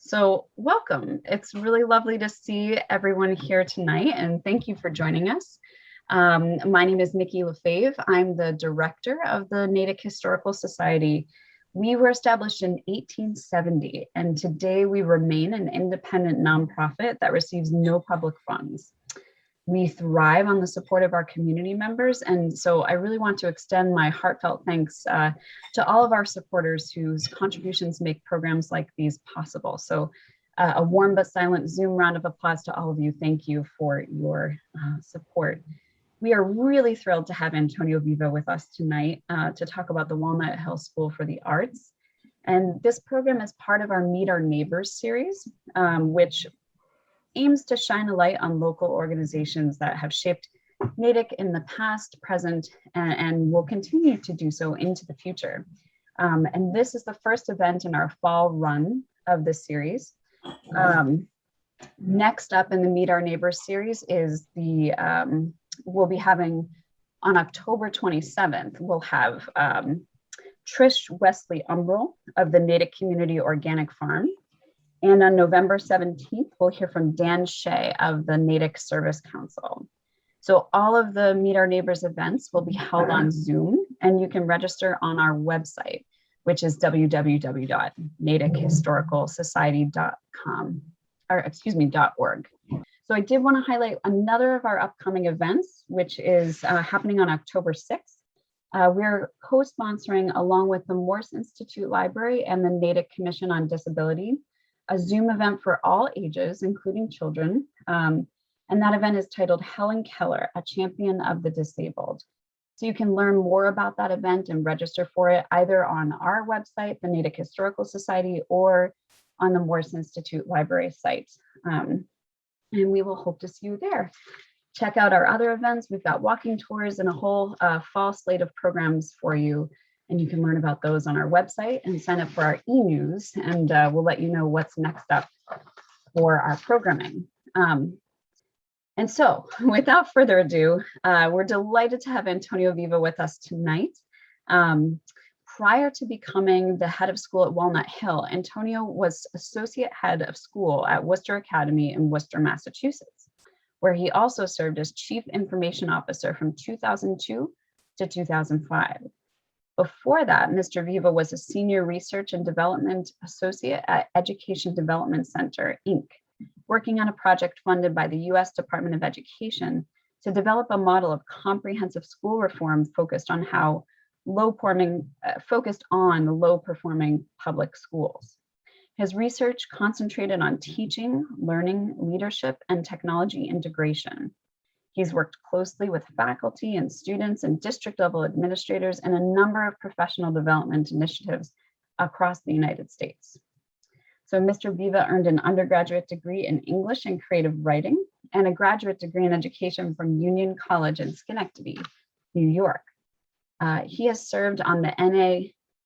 So welcome. It's really lovely to see everyone here tonight, and thank you for joining us. My name is Nikki Lefebvre. I'm the director of the Natick Historical Society. We were established in 1870, and today we remain an independent nonprofit that receives no public funds. We thrive on the support of our community members, and so I really want to extend my heartfelt thanks to all of our supporters whose contributions make programs like these possible. So a warm but silent Zoom round of applause to all of you. Thank you for your support. We are really thrilled to have Antonio Viva with us tonight to talk about the Walnut Hill School for the Arts. And this program is part of our Meet Our Neighbors series, which aims to shine a light on local organizations that have shaped Natick in the past, present, and will continue to do so into the future. And this is the first event in our fall run of this series. Next up in the Meet Our Neighbors series is we'll be having on October 27th, we'll have Trish Wesley Umbrell of the Natick Community Organic Farm. And on November 17th, we'll hear from Dan Shea of the Natick Service Council. So all of the Meet Our Neighbors events will be held on Zoom, and you can register on our website, which is www.natickhistoricalsociety.com, So I did want to highlight another of our upcoming events, which is happening on October 6th. We're co-sponsoring, along with the Morse Institute Library and the Natick Commission on Disability, a Zoom event for all ages, including children. And that event is titled Helen Keller, a Champion of the Disabled. So you can learn more about that event and register for it either on our website, the Natick Historical Society, or on the Morse Institute Library site. And we will hope to see you there. Check out our other events. We've got walking tours and a whole fall slate of programs for you. And you can learn about those on our website and sign up for our e-news, and we'll let you know what's next up for our programming. And so without further ado, we're delighted to have Antonio Viva with us tonight. Prior to becoming the head of school at Walnut Hill, Antonio was associate head of school at Worcester Academy in Worcester, Massachusetts, where he also served as chief information officer from 2002 to 2005. Before that, Mr. Viva was a senior research and development associate at Education Development Center, Inc., working on a project funded by the U.S. Department of Education to develop a model of comprehensive school reform focused on the low-performing public schools. His research concentrated on teaching, learning, leadership, and technology integration. He's worked closely with faculty and students and district-level administrators in a number of professional development initiatives across the United States. So Mr. Viva earned an undergraduate degree in English and creative writing and a graduate degree in education from Union College in Schenectady, New York. He has served on the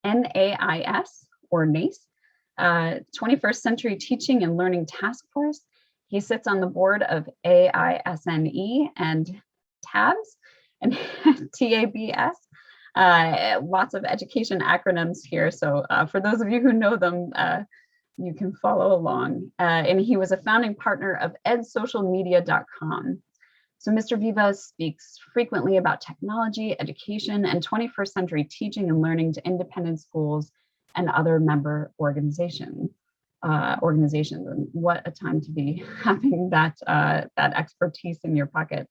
NAIS, or NACE, 21st Century Teaching and Learning Task Force. He sits on the board of AISNE and TABS and TABS. Lots of education acronyms here. So for those of you who know them, you can follow along. And he was a founding partner of edsocialmedia.com. So Mr. Viva speaks frequently about technology, education, and 21st century teaching and learning to independent schools and other member organizations. And what a time to be having that expertise in your pocket.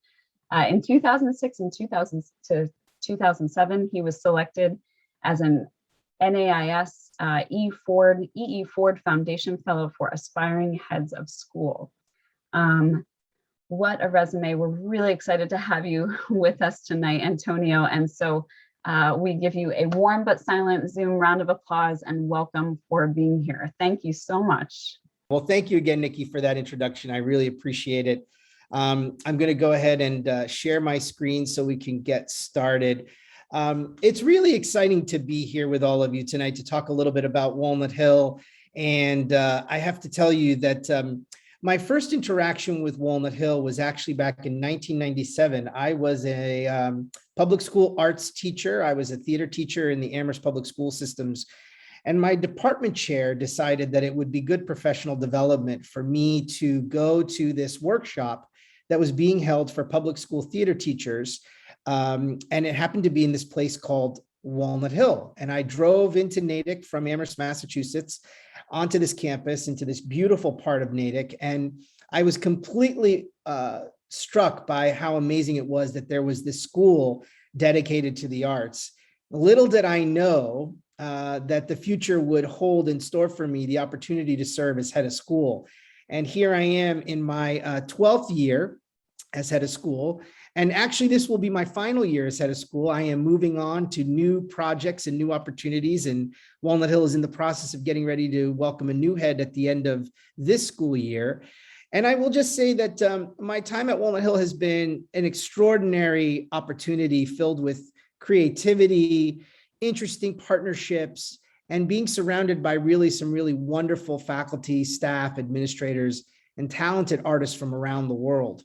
In 2006 and 2007, he was selected as an NAIS E. Ford Foundation Fellow for Aspiring Heads of School. What a resume. We're really excited to have you with us tonight, Antonio. And so we give you a warm but silent Zoom round of applause and welcome for being here. Thank you so much. Well, thank you again, Nikki, for that introduction. I really appreciate it. I'm going to go ahead and share my screen so we can get started. It's really exciting to be here with all of you tonight to talk a little bit about Walnut Hill. And I have to tell you that my first interaction with Walnut Hill was actually back in 1997. I was a public school arts teacher. I was a theater teacher in the Amherst Public School Systems. And my department chair decided that it would be good professional development for me to go to this workshop that was being held for public school theater teachers. And it happened to be in this place called Walnut Hill. And I drove into Natick from Amherst, Massachusetts, onto this campus, into this beautiful part of Natick. And I was completely struck by how amazing it was that there was this school dedicated to the arts. Little did I know that the future would hold in store for me the opportunity to serve as head of school. And here I am in my 12th year as head of school. And actually, this will be my final year as head of school. I am moving on to new projects and new opportunities. And Walnut Hill is in the process of getting ready to welcome a new head at the end of this school year. And I will just say that my time at Walnut Hill has been an extraordinary opportunity filled with creativity, interesting partnerships, and being surrounded by some really wonderful faculty, staff, administrators, and talented artists from around the world.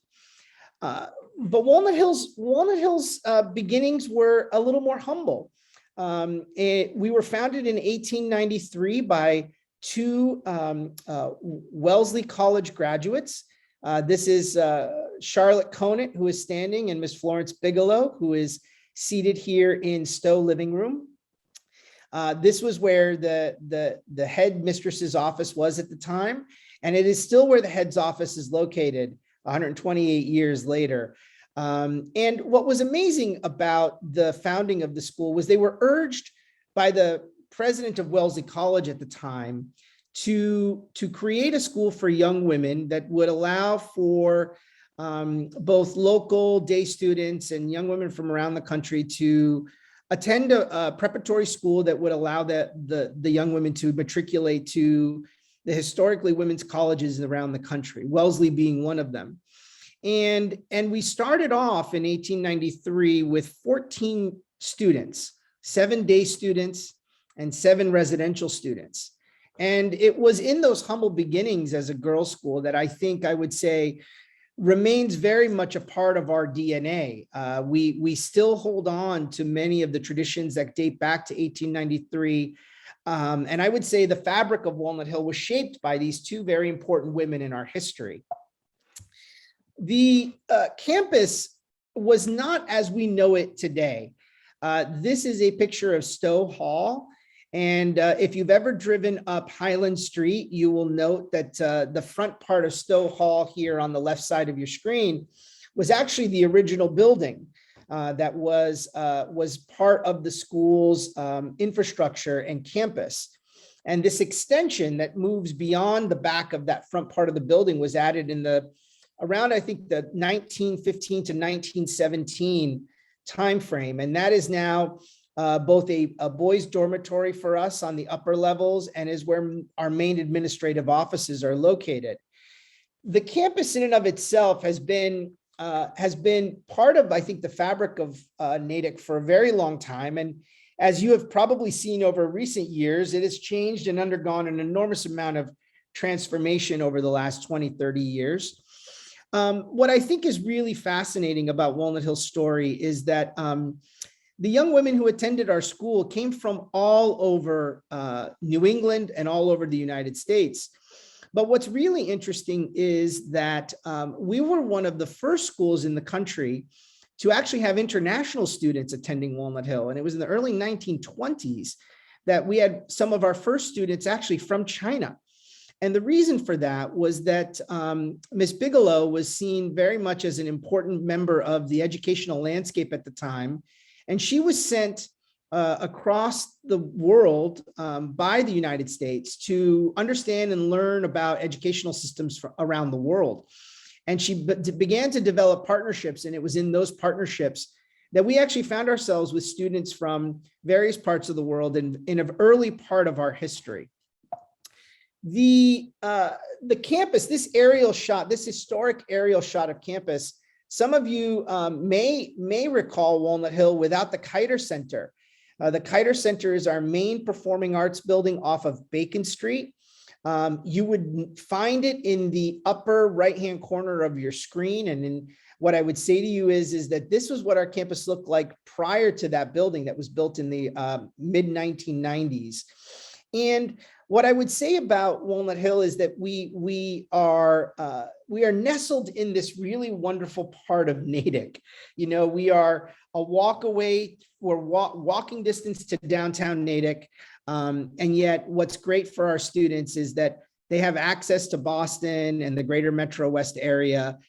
But Walnut Hill's beginnings were a little more humble. We were founded in 1893 by two Wellesley College graduates. This is Charlotte Conant, who is standing, and Miss Florence Bigelow, who is seated here in Stowe living room. This was where the head mistress's office was at the time, and it is still where the head's office is located 128 years later. And what was amazing about the founding of the school was they were urged by the president of Wellesley College at the time to create a school for young women that would allow for both local day students and young women from around the country to attend a preparatory school that would allow the young women to matriculate to the historically women's colleges around the country, Wellesley being one of them. And we started off in 1893 with 14 students, 7 day students and 7 residential students. And it was in those humble beginnings as a girls' school that I think I would say remains very much a part of our DNA. We still hold on to many of the traditions that date back to 1893. And I would say the fabric of Walnut Hill was shaped by these two very important women in our history. The campus was not as we know it today. This is a picture of Stowe Hall. And if you've ever driven up Highland Street, you will note that the front part of Stowe Hall here on the left side of your screen was actually the original building that was part of the school's infrastructure and campus. And this extension that moves beyond the back of that front part of the building was added in around, I think, the 1915 to 1917 timeframe. And that is now both a boys' dormitory for us on the upper levels and is where our main administrative offices are located. The campus in and of itself has been part of, I think, the fabric of Natick for a very long time. And as you have probably seen over recent years, it has changed and undergone an enormous amount of transformation over the last 20, 30 years. What I think is really fascinating about Walnut Hill's story is that the young women who attended our school came from all over New England and all over the United States. But what's really interesting is that we were one of the first schools in the country to actually have international students attending Walnut Hill. And it was in the early 1920s that we had some of our first students actually from China. And the reason for that was that Miss Bigelow was seen very much as an important member of the educational landscape at the time. And she was sent across the world by the United States to understand and learn about educational systems around the world. And she began to develop partnerships. And it was in those partnerships that we actually found ourselves with students from various parts of the world in an early part of our history. The campus, this aerial shot, this historic aerial shot of campus, some of you may recall Walnut Hill without the Kiter Center. The Kiter Center is our main performing arts building off of Bacon Street. You would find it in the upper right-hand corner of your screen. And what I would say to you is that this was what our campus looked like prior to that building that was built in the mid-1990s. And what I would say about Walnut Hill is that we are nestled in this really wonderful part of Natick. You know, we are a walk away, we're walking distance to downtown Natick. And yet what's great for our students is that they have access to Boston and the greater Metro West area.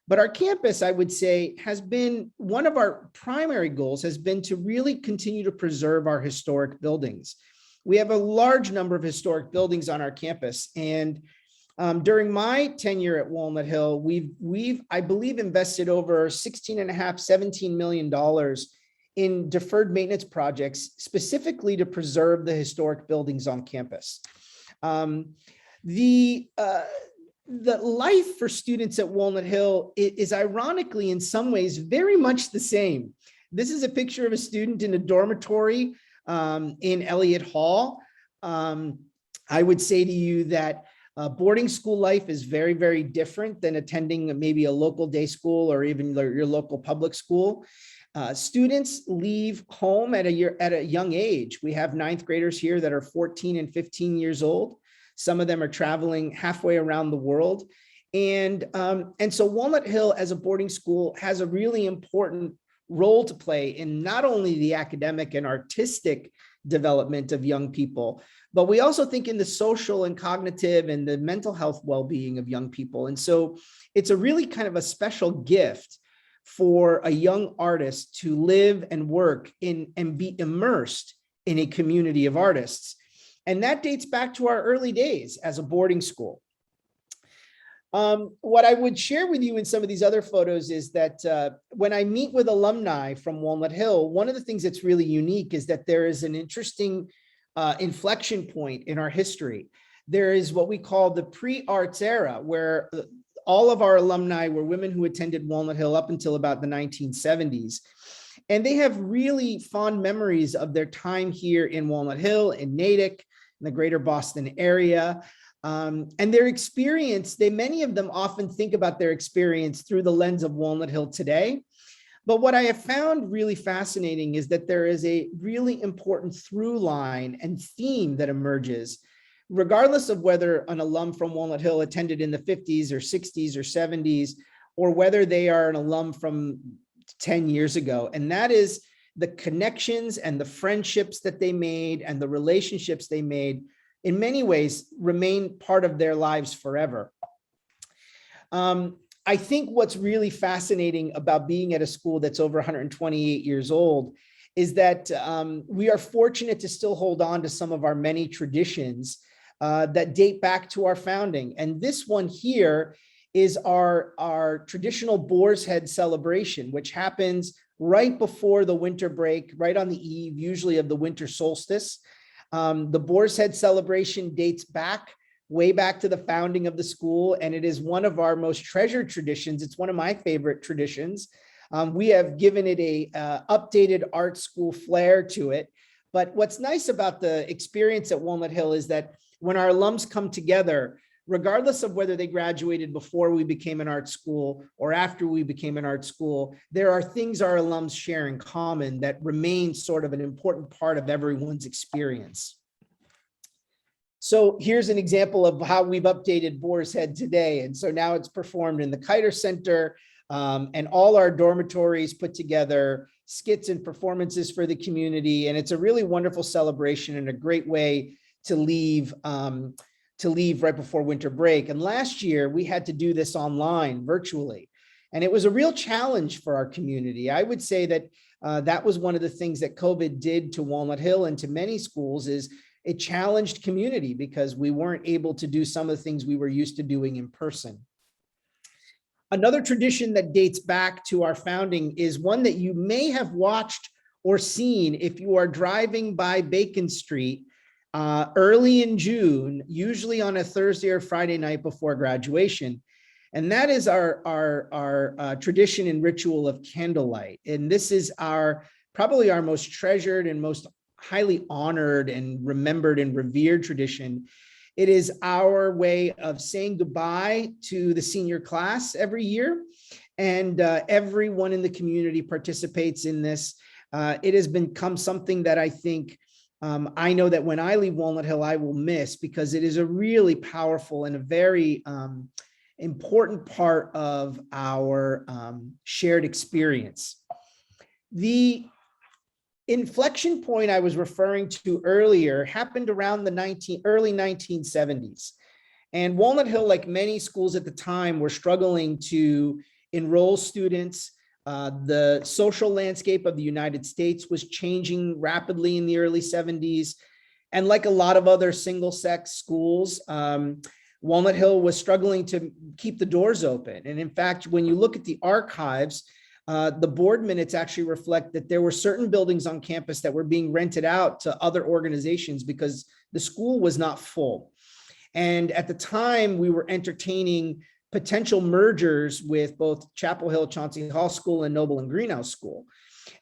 But our campus, I would say, has been one of our primary goals has been to really continue to preserve our historic buildings. We have a large number of historic buildings on our campus. And during my tenure at Walnut Hill, we've, I believe, invested over $16.5–17 million in deferred maintenance projects, specifically to preserve the historic buildings on campus. The life for students at Walnut Hill is ironically, in some ways, very much the same. This is a picture of a student in a dormitory in Elliott Hall. I would say to you that boarding school life is very, very different than attending maybe a local day school or even your local public school. Students leave home at a young age. We have ninth graders here that are 14 and 15 years old. Some of them are traveling halfway around the world. And so Walnut Hill as a boarding school has a really important role to play in not only the academic and artistic development of young people, but we also think in the social and cognitive and the mental health well-being of young people. And so it's a really kind of a special gift for a young artist to live and work in and be immersed in a community of artists. And that dates back to our early days as a boarding school. What I would share with you in some of these other photos is that when I meet with alumni from Walnut Hill, one of the things that's really unique is that there is an interesting inflection point in our history. There is what we call the pre-arts era, where all of our alumni were women who attended Walnut Hill up until about the 1970s. And they have really fond memories of their time here in Walnut Hill, in Natick, in the greater Boston area. And their experience, many of them often think about their experience through the lens of Walnut Hill today. But what I have found really fascinating is that there is a really important through line and theme that emerges, regardless of whether an alum from Walnut Hill attended in the 50s or 60s or 70s, or whether they are an alum from 10 years ago. And that is the connections and the friendships that they made and the relationships they made in many ways remain part of their lives forever. I think what's really fascinating about being at a school that's over 128 years old is that we are fortunate to still hold on to some of our many traditions that date back to our founding. And this one here is our traditional Boar's Head celebration, which happens right before the winter break, right on the eve, usually of the winter solstice. The Boar's Head celebration dates back, way back to the founding of the school, and it is one of our most treasured traditions. It's one of my favorite traditions. We have given it a updated art school flair to it. But what's nice about the experience at Walnut Hill is that when our alums come together, regardless of whether they graduated before we became an art school or after we became an art school, there are things our alums share in common that remain sort of an important part of everyone's experience. So here's an example of how we've updated Boar's Head today. And so now it's performed in the Kiter Center, and all our dormitories put together skits and performances for the community. And it's a really wonderful celebration and a great way to leave right before winter break. And last year we had to do this online virtually. And it was a real challenge for our community. I would say that that was one of the things that COVID did to Walnut Hill and to many schools is it challenged community because we weren't able to do some of the things we were used to doing in person. Another tradition that dates back to our founding is one that you may have watched or seen if you are driving by Bacon Street early in June, usually on a Thursday or Friday night before graduation. And that is our tradition and ritual of candlelight. And this is probably our most treasured and most highly honored and remembered and revered tradition. It is our way of saying goodbye to the senior class every year. And everyone in the community participates in this. It has become something that I think I know that when I leave Walnut Hill, I will miss, because it is a really powerful and a very important part of our shared experience. The inflection point I was referring to earlier happened around the early 1970s. And Walnut Hill, like many schools at the time, were struggling to enroll students. The social landscape of the United States was changing rapidly in the early 70s. And like a lot of other single-sex schools, Walnut Hill was struggling to keep the doors open. And in fact, when you look at the archives, the board minutes actually reflect that there were certain buildings on campus that were being rented out to other organizations because the school was not full. And at the time, we were entertaining potential mergers with both Chapel Hill, Chauncey Hall School, and Noble and Greenhouse School.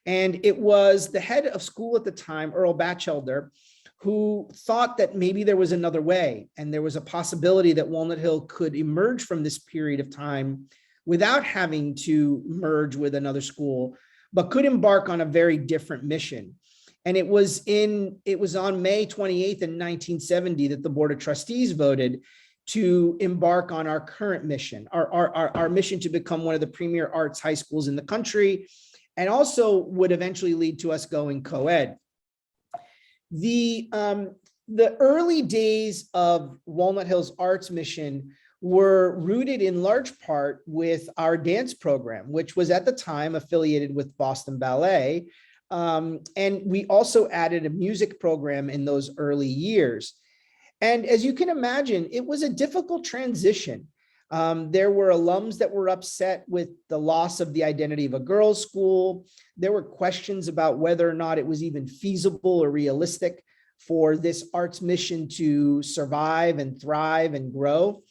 And it was the head of school at the time, Earl Batchelder, who thought that maybe there was another way, and there was a possibility that Walnut Hill could emerge from this period of time without having to merge with another school, but could embark on a very different mission. And it was on May 28th in 1970 that the Board of Trustees voted to embark on our current mission, our mission to become one of the premier arts high schools in the country, and also would eventually lead to us going co-ed. The early days of Walnut Hill's arts mission were rooted in large part with our dance program, which was at the time affiliated with Boston Ballet. And we also added a music program in those early years. And as you can imagine, it was a difficult transition. There were alums that were upset with the loss of the identity of a girls' school. There were questions about whether or not it was even feasible or realistic for this arts mission to survive and thrive and grow.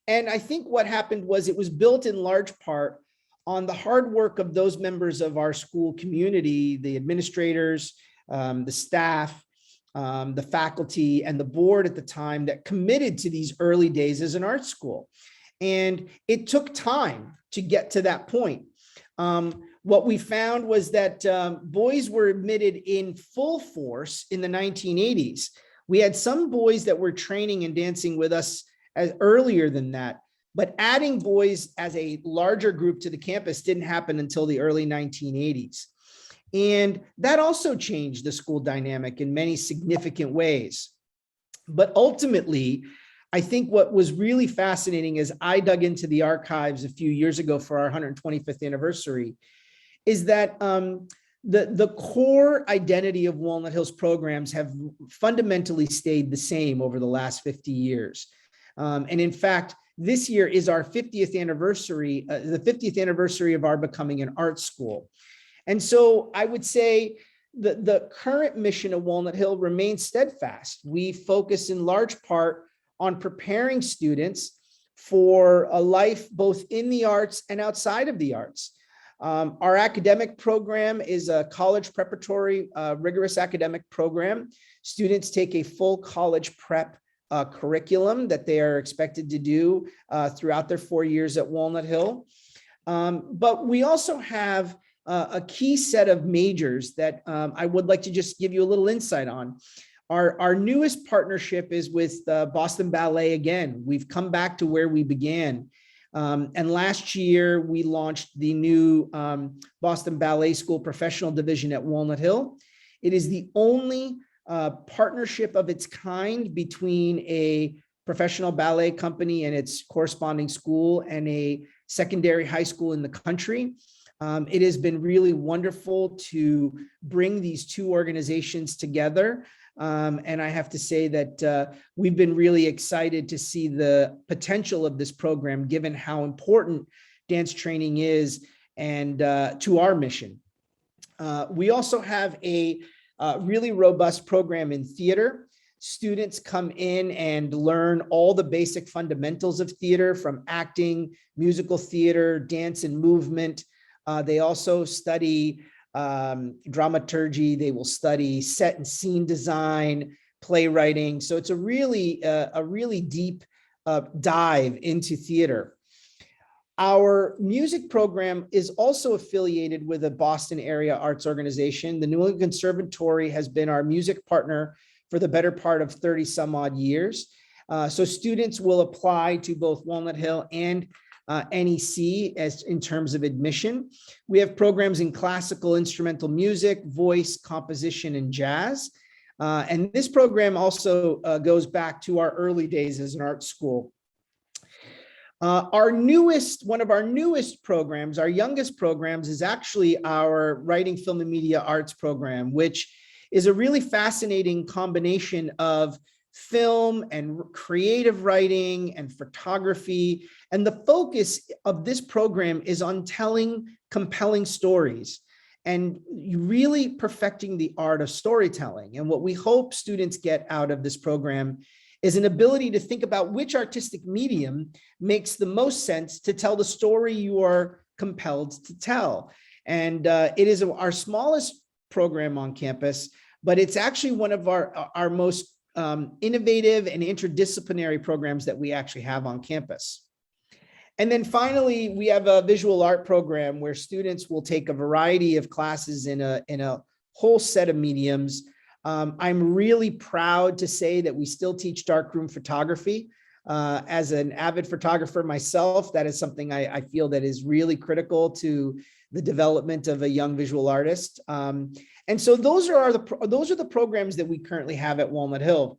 And I think what happened was it was built in large part on the hard work of those members of our school community, the administrators, the staff, the faculty, and the board at the time that committed to these early days as an art school. And it took time to get to that point. What we found was that boys were admitted in full force in the 1980s. We had some boys that were training and dancing with us as earlier than that, but adding boys as a larger group to the campus didn't happen until the early 1980s. And that also changed the school dynamic in many significant ways. But ultimately, I think what was really fascinating as I dug into the archives a few years ago for our 125th anniversary is that the core identity of Walnut Hill's programs have fundamentally stayed the same over the last 50 years. And in fact, this year is our 50th anniversary, the 50th anniversary of our becoming an art school. And so I would say the current mission of Walnut Hill remains steadfast. We focus in large part on preparing students for a life both in the arts and outside of the arts. Our academic program is a college preparatory, rigorous academic program. Students take a full college prep curriculum that they are expected to do throughout their 4 years at Walnut Hill. But we also have a key set of majors that I would like to just give you a little insight on. Our newest partnership is with Boston Ballet again. We've come back to where we began. And last year, we launched the new Boston Ballet School Professional Division at Walnut Hill. It is the only partnership of its kind between a professional ballet company and its corresponding school and a secondary high school in the country. It has been really wonderful to bring these two organizations together. And I have to say that we've been really excited to see the potential of this program, given how important dance training is and to our mission. We also have a really robust program in theater. Students come in and learn all the basic fundamentals of theater, from acting, musical theater, dance and movement. They also study dramaturgy. They will study set and scene design, playwriting. So it's a really deep dive into theater. Our music program is also affiliated with a Boston area arts organization. The New England Conservatory has been our music partner for the better part of 30 some odd years. So students will apply to both Walnut Hill and NEC as in terms of admission. We have programs in classical instrumental music, voice, composition, and jazz. And this program also goes back to our early days as an art school. One of our newest programs, our youngest programs, is actually our Writing, Film, and Media Arts program, which is a really fascinating combination of film and creative writing and photography. And the focus of this program is on telling compelling stories and really perfecting the art of storytelling. And what we hope students get out of this program is an ability to think about which artistic medium makes the most sense to tell the story you are compelled to tell. And it is our smallest program on campus, but it's actually one of our most innovative and interdisciplinary programs that we actually have on campus. And then finally, we have a visual art program where students will take a variety of classes in a whole set of mediums. I'm really proud to say that we still teach darkroom photography. As an avid photographer myself, that is something I feel that is really critical to the development of a young visual artist. And so those are the programs that we currently have at Walnut Hill.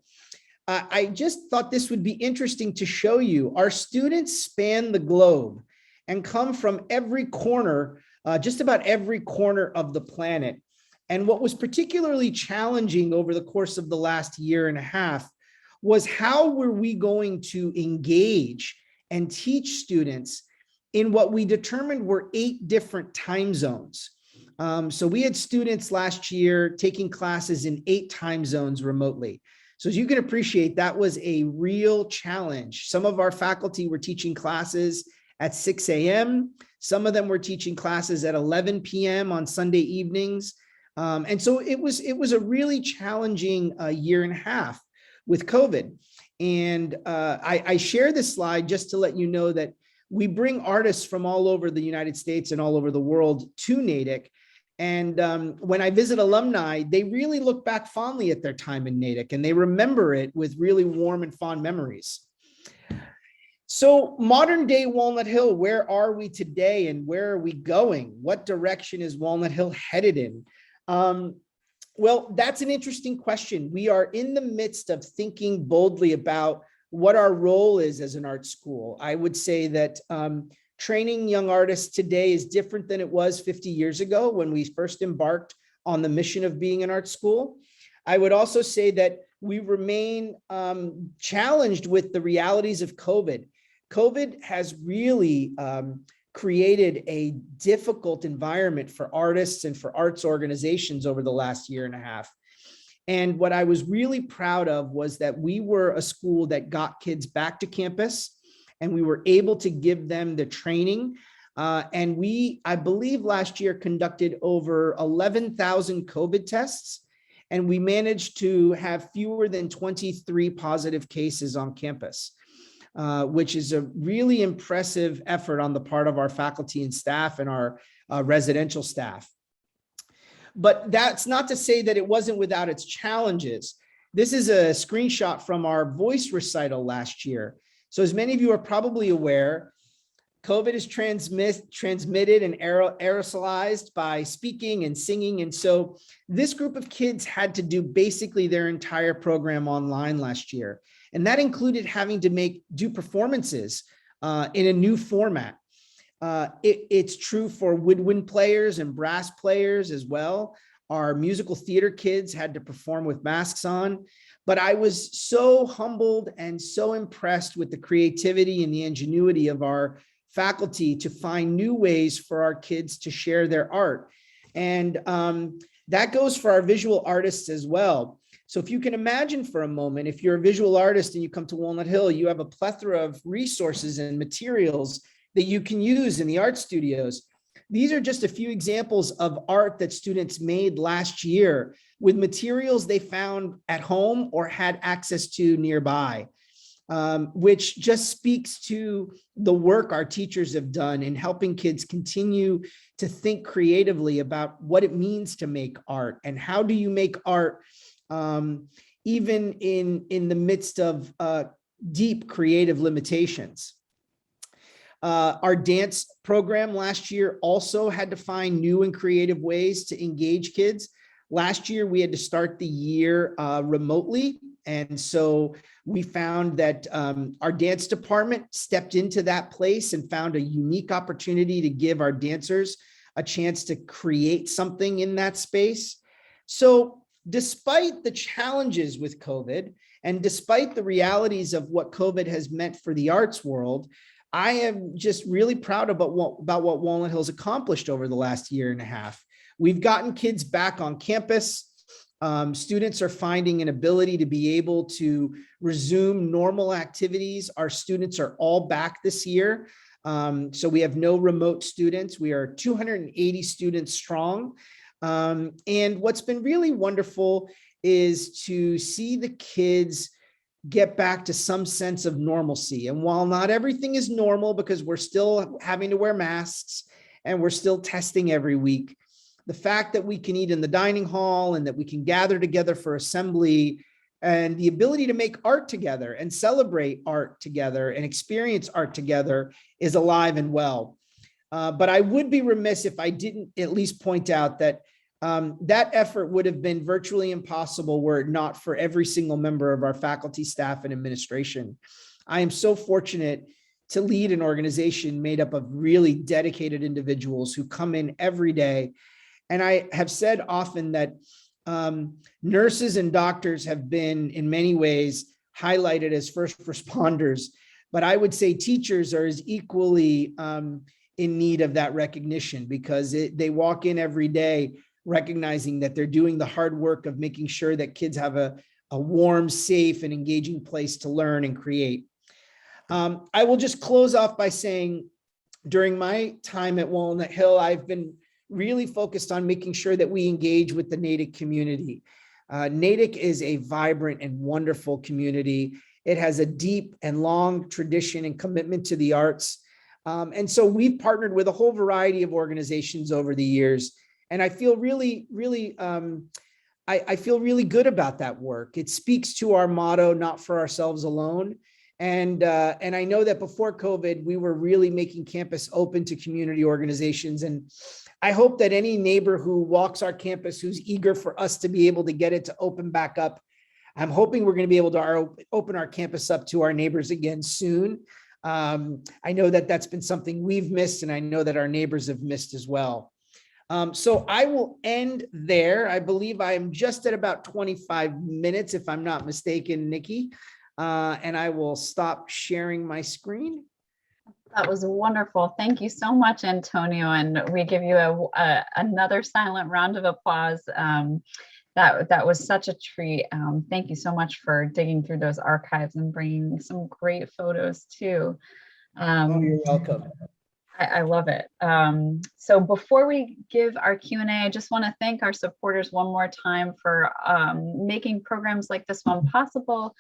I just thought this would be interesting to show you. Our students span the globe and come from every corner, just about every corner of the planet. And what was particularly challenging over the course of the last year and a half was how were we going to engage and teach students in what we determined were 8 different time zones. So we had students last year taking classes in 8 time zones remotely. So as you can appreciate, that was a real challenge. Some of our faculty were teaching classes at 6 a.m. Some of them were teaching classes at 11 p.m. on Sunday evenings. And so it was a really challenging year and a half with COVID. And I share this slide just to let you know that we bring artists from all over the United States and all over the world to Natick. And when I visit alumni, they really look back fondly at their time in Natick and they remember it with really warm and fond memories. So modern day Walnut Hill, where are we today and where are we going? What direction is Walnut Hill headed in? Well, that's an interesting question. We are in the midst of thinking boldly about what our role is as an art school. I would say that training young artists today is different than it was 50 years ago when we first embarked on the mission of being an art school. I would also say that we remain challenged with the realities of COVID. COVID has really created a difficult environment for artists and for arts organizations over the last year and a half. And what I was really proud of was that we were a school that got kids back to campus and we were able to give them the training. And we, I believe last year, conducted over 11,000 COVID tests. And we managed to have fewer than 23 positive cases on campus, which is a really impressive effort on the part of our faculty and staff and our residential staff. But that's not to say that it wasn't without its challenges. This is a screenshot from our voice recital last year. So as many of you are probably aware, COVID is transmitted and aerosolized by speaking and singing. And so this group of kids had to do basically their entire program online last year. And that included having to do performances in a new format. It's true for woodwind players and brass players as well. Our musical theater kids had to perform with masks on. But I was so humbled and so impressed with the creativity and the ingenuity of our faculty to find new ways for our kids to share their art. And that goes for our visual artists as well. So if you can imagine for a moment, if you're a visual artist and you come to Walnut Hill, you have a plethora of resources and materials that you can use in the art studios. These are just a few examples of art that students made last year with materials they found at home or had access to nearby. which just speaks to the work our teachers have done in helping kids continue to think creatively about what it means to make art and how do you make art even in the midst of deep creative limitations. Our dance program last year also had to find new and creative ways to engage kids. Last year, we had to start the year remotely. And so we found that our dance department stepped into that place and found a unique opportunity to give our dancers a chance to create something in that space. So despite the challenges with COVID, and despite the realities of what COVID has meant for the arts world, I am just really proud about what Walnut Hill's accomplished over the last year and a half. We've gotten kids back on campus. Students are finding an ability to be able to resume normal activities. Our students are all back this year. So we have no remote students. We are 280 students strong. And what's been really wonderful is to see the kids get back to some sense of normalcy. And while not everything is normal because we're still having to wear masks and we're still testing every week, the fact that we can eat in the dining hall and that we can gather together for assembly and the ability to make art together and celebrate art together and experience art together is alive and well. But I would be remiss if I didn't at least point out that that effort would have been virtually impossible were it not for every single member of our faculty, staff, and administration. I am so fortunate to lead an organization made up of really dedicated individuals who come in every day. And I have said often that nurses and doctors have been, in many ways, highlighted as first responders, but I would say teachers are as equally in need of that recognition because they walk in every day recognizing that they're doing the hard work of making sure that kids have a warm, safe, and engaging place to learn and create. I will just close off by saying, during my time at Walnut Hill, I've been really focused on making sure that we engage with the Natick community. Natick is a vibrant and wonderful community. It has a deep and long tradition and commitment to the arts. And so we've partnered with a whole variety of organizations over the years. And I feel really good about that work. It speaks to our motto, not for ourselves alone. And I know that before COVID, we were really making campus open to community organizations. And I hope that any neighbor who walks our campus, who's eager for us to be able to get it to open back up, I'm hoping we're going to be able to open our campus up to our neighbors again soon. I know that that's been something we've missed, and I know that our neighbors have missed as well. So I will end there. I believe I am just at about 25 minutes, if I'm not mistaken, Nikki. And I will stop sharing my screen. That was wonderful. Thank you so much, Antonio. And we give you another silent round of applause. That was such a treat. Thank you so much for digging through those archives and bringing some great photos too. Oh, you're welcome. I love it. So before we give our Q&A, I just want to thank our supporters one more time for making programs like this one possible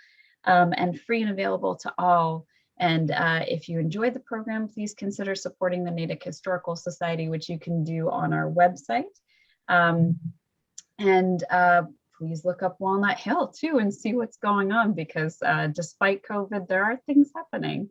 and free and available to all. And if you enjoyed the program, please consider supporting the Natick Historical Society, which you can do on our website. Please look up Walnut Hill too and see what's going on, because despite COVID, there are things happening.